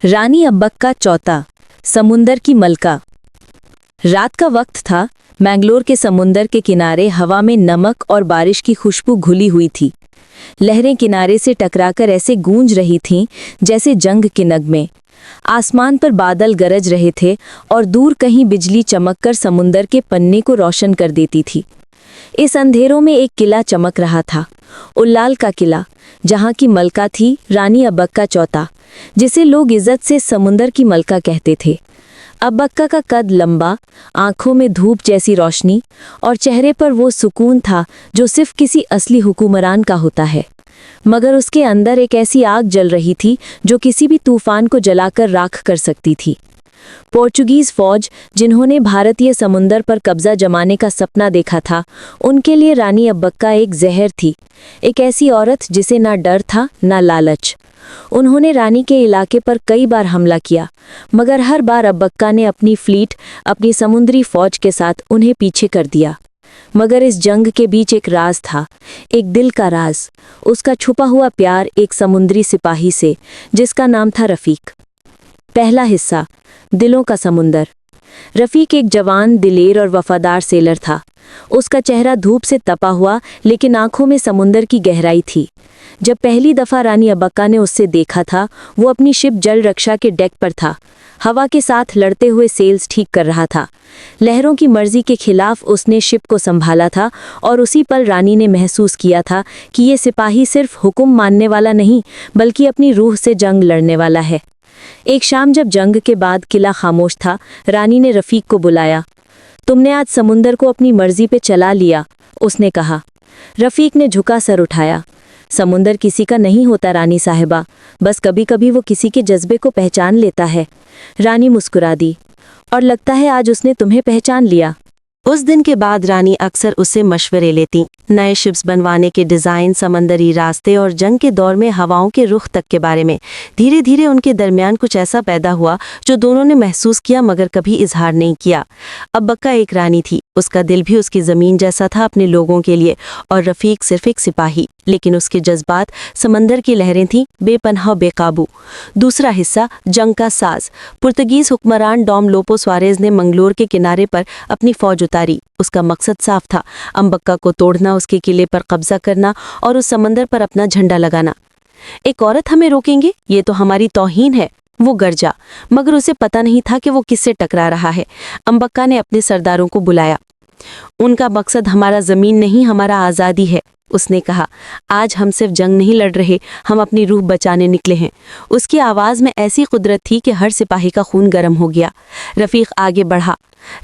रानी अब्बक्का चौथा, समुंदर की मलका। रात का वक्त था। मैंगलोर के समुंदर के किनारे हवा में नमक और बारिश की खुशबू घुली हुई थी। लहरें किनारे से टकराकर ऐसे गूंज रही थीं जैसे जंग के नगमे। आसमान पर बादल गरज रहे थे और दूर कहीं बिजली चमककर समुंदर के पन्ने को रोशन कर देती थी। इस अंधेरों में एक किला चमक रहा था, उल्लाल का किला, जहाँ की मलका थी रानी अब्बक्का चौथा, जिसे लोग इज्जत से समुंदर की मलका कहते थे। अब्बक्का का कद लंबा, आंखों में धूप जैसी रोशनी और चेहरे पर वो सुकून था जो सिर्फ किसी असली हुक्मरान का होता है। मगर उसके अंदर एक ऐसी आग जल रही थी जो किसी भी तूफान को जलाकर राख कर सकती थी। पोर्चुगीज फौज, जिन्होंने भारतीय समुंदर पर कब्जा जमाने का सपना देखा था, उनके लिए रानी अब्बक्का एक जहर थी, एक ऐसी औरत जिसे ना डर था ना लालच। उन्होंने रानी के इलाके पर कई बार हमला किया, मगर हर बार अब्बक्का ने अपनी फ्लीट, अपनी समुद्री फौज के साथ उन्हें पीछे कर दिया। मगर इस जंग के बीच एक राज था, एक दिल का राज, उसका छुपा हुआ प्यार एक समुद्री सिपाही से, जिसका नाम था रफ़ीक। पहला हिस्सा, दिलों का समुंदर। रफ़ीक एक जवान, दिलेर और वफादार सेलर था। उसका चेहरा धूप से तपा हुआ, लेकिन आंखों में समुंदर की गहराई थी। जब पहली दफ़ा रानी अब्बक्का ने उससे देखा था, वो अपनी शिप जल रक्षा के डेक पर था, हवा के साथ लड़ते हुए सेल्स ठीक कर रहा था। लहरों की मर्जी के खिलाफ उसने शिप को संभाला था और उसी पल रानी ने महसूस किया था कि ये सिपाही सिर्फ हुक्म मानने वाला नहीं, बल्कि अपनी रूह से जंग लड़ने वाला है। एक शाम जब जंग के बाद किला खामोश था, रानी ने रफ़ीक को बुलाया। तुमने आज समुंदर को अपनी मर्जी पे चला लिया, उसने कहा। रफ़ीक ने झुका सर उठाया। समुंदर किसी का नहीं होता रानी साहिबा, बस कभी कभी वो किसी के जज्बे को पहचान लेता है। रानी मुस्कुरा दी। और लगता है आज उसने तुम्हें पहचान लिया। उस दिन के बाद रानी अक्सर उससे मशवरे लेती, नए शिप्स बनवाने के डिज़ाइन, समंदरी रास्ते और जंग के दौर में हवाओं के रुख तक के बारे में। धीरे धीरे उनके दरमियान कुछ ऐसा पैदा हुआ जो दोनों ने महसूस किया मगर कभी इजहार नहीं किया। अब्बक्का एक रानी थी, उसका दिल भी उसकी ज़मीन जैसा था अपने लोगों के लिए, और रफ़ीक सिर्फ एक सिपाही, लेकिन उसके जज्बात समंदर की लहरें थीं, बेपनाह बेकाबू। दूसरा हिस्सा, जंग का साज। पुर्तगीज हुक्मरान डॉम लोपो स्वारेज ने मंगलोर के किनारे पर अपनी फौज उतारी। उसका मकसद साफ था, अब्बक्का को तोड़ना, उसके किले पर कब्जा करना और उस समंदर पर अपना झंडा लगाना। एक औरत हमें रोकेंगे, ये तो हमारी तौहीन है, वो गरजा, मगर उसे पता नहीं था कि वो किससे टकरा रहा है। अब्बक्का ने अपने सरदारों को बुलाया। उनका मकसद हमारा ज़मीन नहीं, हमारा आज़ादी है, उसने कहा। आज हम सिर्फ जंग नहीं लड़ रहे, हम अपनी रूह बचाने निकले हैं। उसकी आवाज़ में ऐसी कुदरत थी कि हर सिपाही का खून गर्म हो गया। रफ़ीक आगे बढ़ा।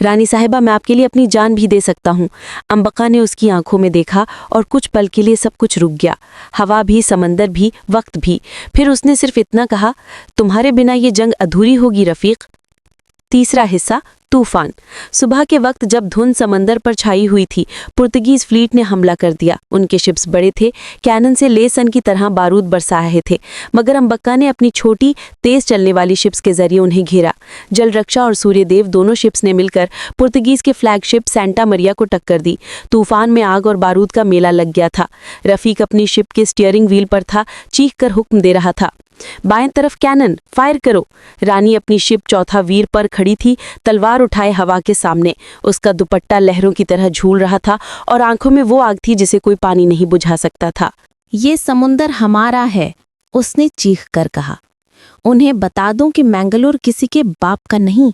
रानी साहिबा, मैं आपके लिए अपनी जान भी दे सकता हूँ। अब्बक्का ने उसकी आंखों में देखा और कुछ पल के लिए सब कुछ रुक गया, हवा भी, समंदर भी, वक्त भी। फिर उसने सिर्फ इतना कहा, तुम्हारे बिना ये जंग अधूरी होगी रफ़ीक। तीसरा हिस्सा, तूफान। सुबह के वक्त जब धुंध समंदर पर छाई हुई थी, पुर्तगीज फ्लीट ने हमला कर दिया। उनके शिप्स बड़े थे, कैनन से लेसन की तरह बारूद बरसा रहे थे, मगर अब्बक्का ने अपनी छोटी, तेज चलने वाली शिप्स के जरिए उन्हें घेरा। जल रक्षा और सूर्यदेव दोनों शिप्स ने मिलकर पुर्तगीज के फ्लैगशिप सेंटा मरिया को टक्कर दी। तूफान में आग और बारूद का मेला लग गया था। रफ़ीक अपनी शिप के स्टीयरिंग व्हील पर था, चीख कर हुक्म दे रहा था, बाएं तरफ कैनन, फायर करो। रानी अपनी शिप चौथा वीर पर खड़ी थी, तलवार उठाए हवा के सामने। उसका दुपट्टा लहरों की तरह झूल रहा था और आंखों में वो आग थी जिसे कोई पानी नहीं बुझा सकता था। ये समुंदर हमारा है, उसने चीख कर कहा। उन्हें बता दूं कि मैंगलोर किसी के बाप का नहीं।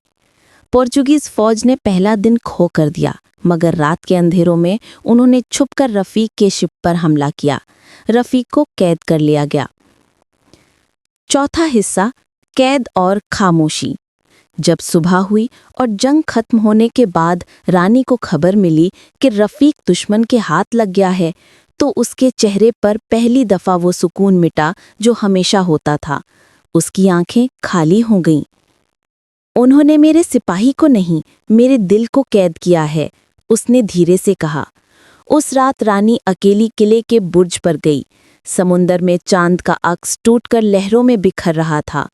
पोर्चुगीज फौज ने पहला दिन खो कर दिया, मगर रात के अंधेरों में उन्होंने छुपकर रफ़ीक के शिप पर हमला किया। रफ़ीक को कैद कर लिया गया। चौथा हिस्सा, कैद और खामोशी। जब सुबह हुई और जंग खत्म होने के बाद रानी को खबर मिली कि रफ़ीक दुश्मन के हाथ लग गया है, तो उसके चेहरे पर पहली दफ़ा वो सुकून मिटा जो हमेशा होता था। उसकी आंखें खाली हो गईं। उन्होंने मेरे सिपाही को नहीं, मेरे दिल को कैद किया है, उसने धीरे से कहा। उस रात रानी अकेली किले के बुर्ज पर गई। समुंदर में चांद का अक्स टूटकर लहरों में बिखर रहा था।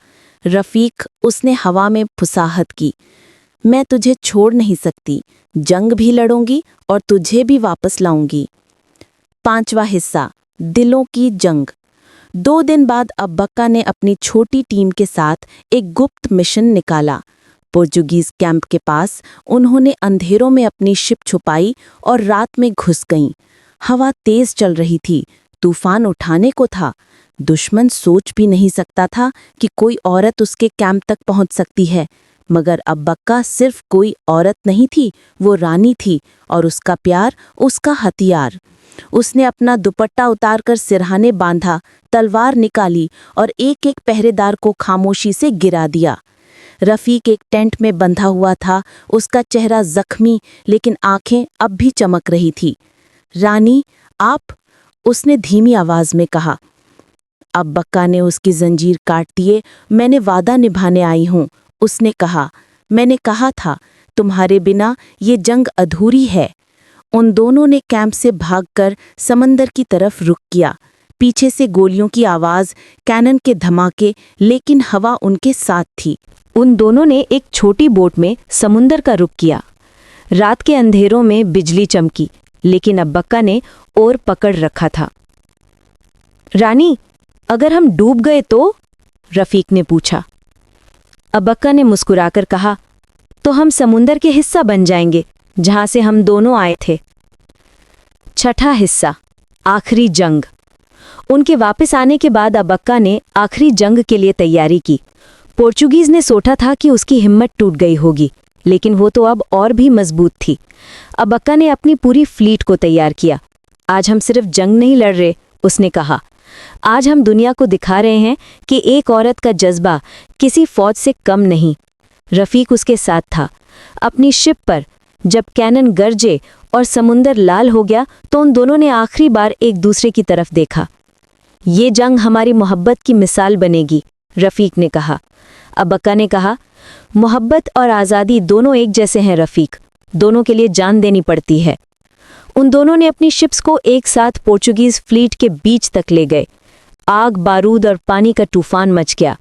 रफ़ीक, उसने हवा में फुसाहत की, मैं तुझे छोड़ नहीं सकती, जंग भी लड़ूंगी और तुझे भी वापस लाऊंगी। पांचवा हिस्सा, दिलों की जंग। 2 दिन बाद अब्बक्का ने अपनी छोटी टीम के साथ एक गुप्त मिशन निकाला। पोर्चुगीज कैंप के पास उन्होंने अंधेरों में अपनी शिप छुपाई और रात में घुस गईं। हवा तेज चल रही थी, तूफान उठाने को था। दुश्मन सोच भी नहीं सकता था कि कोई औरत उसके कैंप तक पहुंच सकती है, मगर अब्बक्का सिर्फ कोई औरत नहीं थी, वो रानी थी और उसका प्यार उसका हथियार। उसने अपना दुपट्टा उतारकर सिरहाने बांधा, तलवार निकाली और एक एक पहरेदार को खामोशी से गिरा दिया। रफीक एक टेंट में बंधा हुआ था, उसका चेहरा जख्मी लेकिन आंखें अब भी चमक रही थी। रानी, आप? उसने धीमी आवाज में कहा। अब्बक्का ने उसकी जंजीर काट दिए। मैंने वादा निभाने आई हूं, उसने कहा। मैंने कहा था, तुम्हारे बिना ये जंग अधूरी है। उन दोनों ने कैंप से भागकर समंदर की तरफ रुख किया। पीछे से गोलियों की आवाज, कैनन के धमाके, लेकिन हवा उनके साथ थी। उन दोनों ने एक छोटी बोट में समुंदर का रुख किया। रात के अंधेरों में बिजली चमकी, लेकिन अब्बक्का ने ओर पकड़ रखा था। रानी, अगर हम डूब गए तो? रफीक ने पूछा। अब्बक्का ने मुस्कुराकर कहा, तो हम समुंदर के हिस्सा बन जाएंगे, जहां से हम दोनों आए थे। छठा हिस्सा, आखिरी जंग। उनके वापस आने के बाद अब्बक्का ने आखिरी जंग के लिए तैयारी की। पोर्चुगीज ने सोचा था कि उसकी हिम्मत टूट गई होगी, लेकिन वो तो अब और भी मजबूत थी। अब्बक्का ने अपनी पूरी फ्लीट को तैयार किया। आज हम सिर्फ जंग नहीं लड़ रहे, उसने कहा। आज हम दुनिया को दिखा रहे हैं कि एक औरत का जज्बा किसी फौज से कम नहीं। रफीक उसके साथ था। अपनी शिप पर जब कैनन गरजे और समुंदर लाल हो गया तो उन दोनों ने आखिरी बार एक दूसरे की तरफ देखा। ये जंग हमारी मोहब्बत की मिसाल बनेगी, रफीक ने कहा। अब्बक्का ने कहा, मोहब्बत और आज़ादी दोनों एक जैसे हैं रफीक, दोनों के लिए जान देनी पड़ती है। उन दोनों ने अपनी शिप्स को एक साथ पोर्चुगीज फ्लीट के बीच तक ले गए। आग, बारूद और पानी का तूफान मच गया।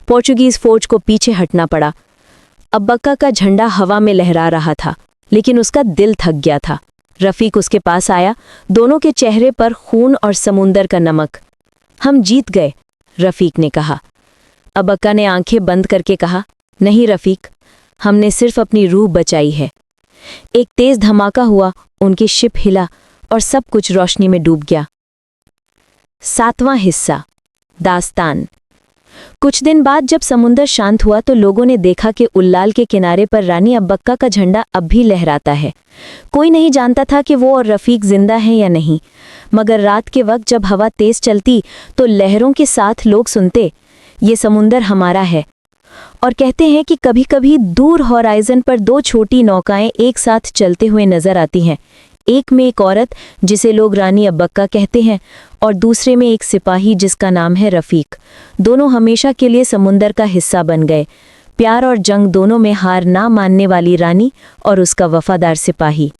पोर्चुगीज फौज को पीछे हटना पड़ा। अब्बक्का का झंडा हवा में लहरा रहा था, लेकिन उसका दिल थक गया था। रफीक उसके पास आया, दोनों के चेहरे पर खून और समुंदर का नमक। हम जीत गए, रफीक ने कहा। अब्बक्का ने आंखें बंद करके कहा, नहीं रफीक, हमने सिर्फ अपनी रूह बचाई है। एक तेज धमाका हुआ, उनकी शिप हिला और सब कुछ रोशनी में डूब गया। सातवां हिस्सा, दास्तान। कुछ दिन बाद जब समुंदर शांत हुआ तो लोगों ने देखा कि उल्लाल के किनारे पर रानी अब्बक्का का झंडा अब भी लहराता है। कोई नहीं जानता था कि वो और रफीक जिंदा हैं या नहीं, मगर रात के वक्त जब हवा तेज चलती तो लहरों के साथ लोग सुनते, ये समुंदर हमारा है। और कहते हैं कि कभी-कभी दूर हॉराइजन पर दो छोटी नौकाएं एक साथ चलते हुए नजर आती हैं। एक में एक औरत जिसे लोग रानी अब्बक्का कहते हैं और दूसरे में एक सिपाही जिसका नाम है रफीक। दोनों हमेशा के लिए समुंदर का हिस्सा बन गए। प्यार और जंग दोनों में हार ना मानने वाली रानी और उसका वफादार सिपाही।